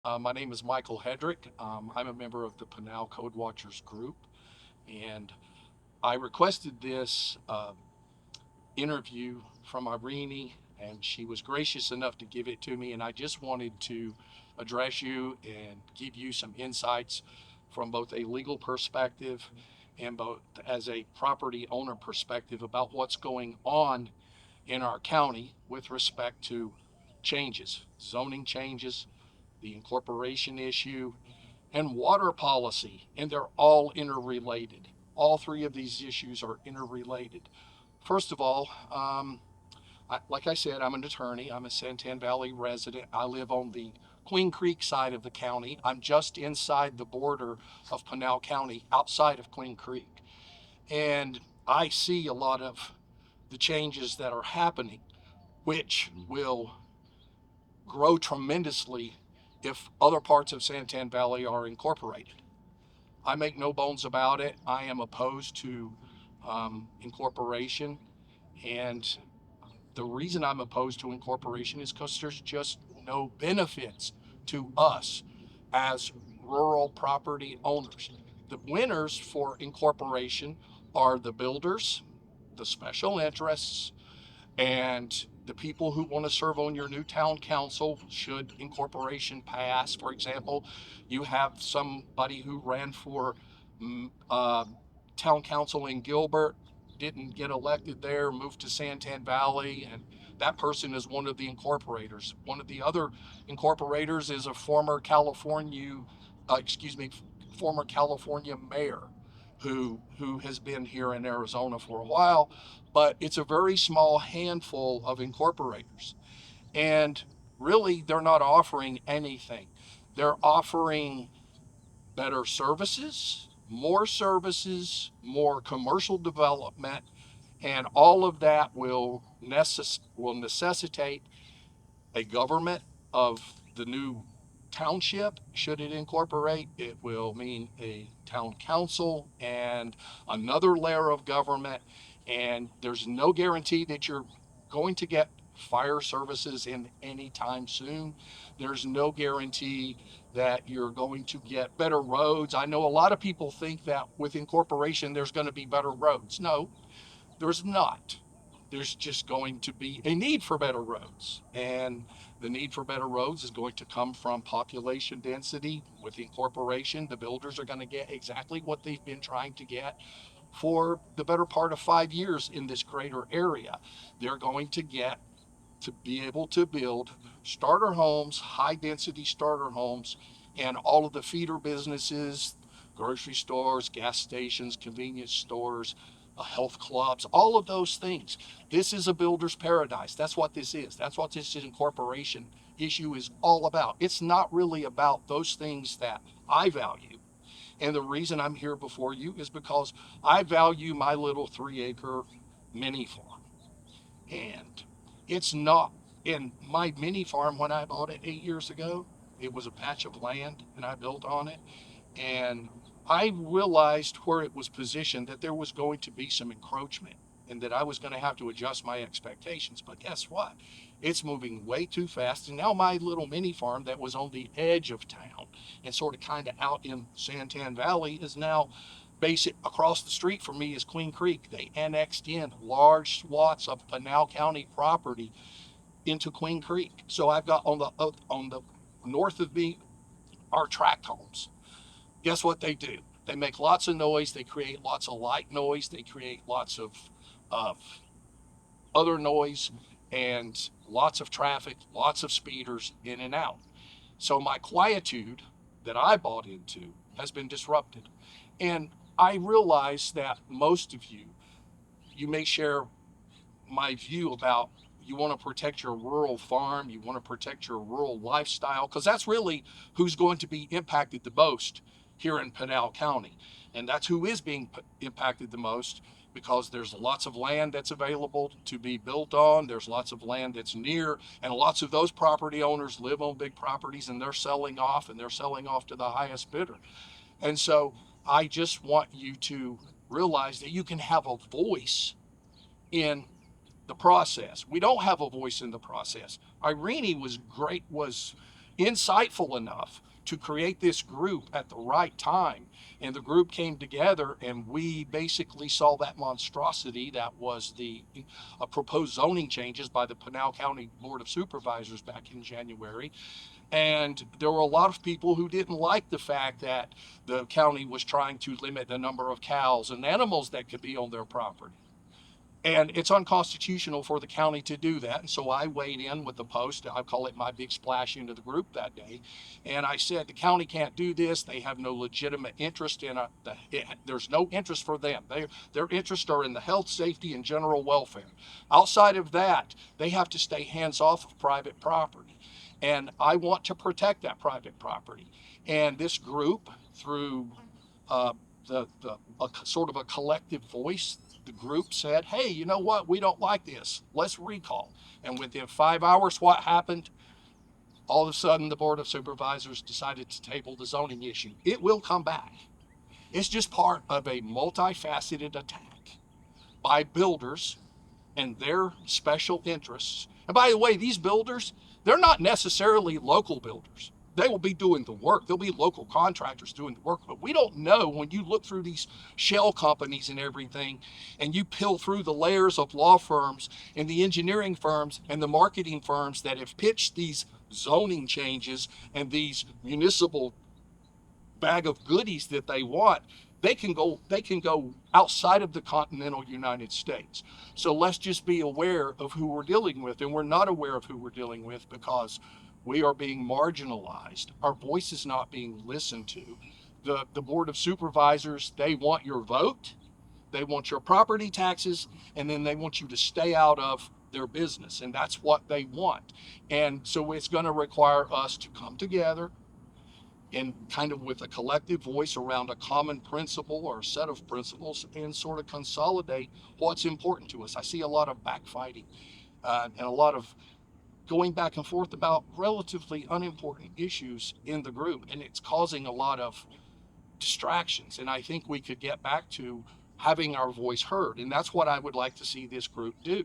My name is Michael Hedrick. I'm a member of the Pinal Code Watchers group, and I requested this interview from Irene, and she was gracious enough to give it to me. And I just wanted to address you and give you some insights from both a legal perspective and both as a property owner perspective about what's going on in our county with respect to changes, zoning changes, the incorporation issue, and water policy, and they're all interrelated. All three of these issues are interrelated. First of all, like I said, I'm an attorney. I'm a Santan Valley resident. I live on the Queen Creek side of the county. I'm just inside the border of Pinal County, outside of Queen Creek. And I see a lot of the changes that are happening, which will grow tremendously if other parts of Santan Valley are incorporated. I make no bones about it. I am opposed to incorporation. And the reason I'm opposed to incorporation is because there's just no benefits to us as rural property owners. The winners for incorporation are the builders, the special interests, and the people who want to serve on your new town council should incorporation pass. For example, you have somebody who ran for town council in Gilbert, didn't get elected there, moved to Santan Valley, and that person is one of the incorporators. One of the other incorporators is a former California mayor who has been here in Arizona for a while, but it's a very small handful of incorporators. And really, they're not offering anything. They're offering better services, more commercial development, and all of that will necessitate a government of the new township. Should it incorporate, it will mean a town council and another layer of government. And there's no guarantee that you're going to get fire services in any time soon. There's no guarantee that you're going to get better roads. I know a lot of people think that with incorporation there's going to be better roads. No, there's not. There's just going to be a need for better roads. And the need for better roads is going to come from population density. With incorporation, the builders are going to get exactly what they've been trying to get for the better part of 5 years in this greater area. They're going to get to be able to build starter homes, high density starter homes, and all of the feeder businesses, grocery stores, gas stations, convenience stores, health clubs, all of those things. This is a builder's paradise. That's what this is. That's what this incorporation issue is all about. It's not really about those things that I value. And the reason I'm here before you is because I value my little 3 acre mini farm. And it's not in my mini farm when I bought it 8 years ago. It was a patch of land and I built on it. And I realized where it was positioned that there was going to be some encroachment and that I was going to have to adjust my expectations. But guess what? It's moving way too fast. And now my little mini farm that was on the edge of town and sort of kind of out in Santan Valley is now basic across the street from me is Queen Creek. They annexed in large swaths of Pinal County property into Queen Creek. So I've got on the north of me are tract homes. Guess what they do? They make lots of noise. They create lots of light noise. They create lots of other noise and lots of traffic, lots of speeders in and out. So my quietude that I bought into has been disrupted. And I realize that most of you may share my view about you want to protect your rural farm, you want to protect your rural lifestyle, because that's really who's going to be impacted the most here in Pinal County. And that's who is being impacted the most because there's lots of land that's available to be built on. There's lots of land that's near, and lots of those property owners live on big properties and they're selling off and they're selling off to the highest bidder. And so I just want you to realize that you can have a voice in the process. We don't have a voice in the process. Irene was great, was insightful enough to create this group at the right time. And the group came together, and we basically saw that monstrosity that was the proposed zoning changes by the Pinal County Board of Supervisors back in January. And there were a lot of people who didn't like the fact that the county was trying to limit the number of cows and animals that could be on their property. And it's unconstitutional for the county to do that. And so I weighed in with the post. I call it my big splash into the group that day. And I said, the county can't do this. They have no legitimate interest in there's no interest for them. Their interests are in the health, safety, and general welfare. Outside of that, they have to stay hands off of private property. And I want to protect that private property. And this group, through a sort of a collective voice, the group said, hey, you know what? We don't like this. Let's recall. And within 5 hours, what happened? All of a sudden, the Board of Supervisors decided to table the zoning issue. It will come back. It's just part of a multifaceted attack by builders and their special interests. And by the way, these builders, they're not necessarily local builders. They will be doing the work. There'll be local contractors doing the work. But we don't know, when you look through these shell companies and everything, and you peel through the layers of law firms and the engineering firms and the marketing firms that have pitched these zoning changes and these municipal bag of goodies that they want, they can go outside of the continental United States. So let's just be aware of who we're dealing with. And we're not aware of who we're dealing with because we are being marginalized. Our voice is not being listened to. The Board of Supervisors, they want your vote, they want your property taxes, and then they want you to stay out of their business. And that's what they want. And so it's going to require us to come together and kind of with a collective voice around a common principle or a set of principles and sort of consolidate what's important to us. I see a lot of backfighting and a lot of going back and forth about relatively unimportant issues in the group, and it's causing a lot of distractions. And I think we could get back to having our voice heard, and that's what I would like to see this group do.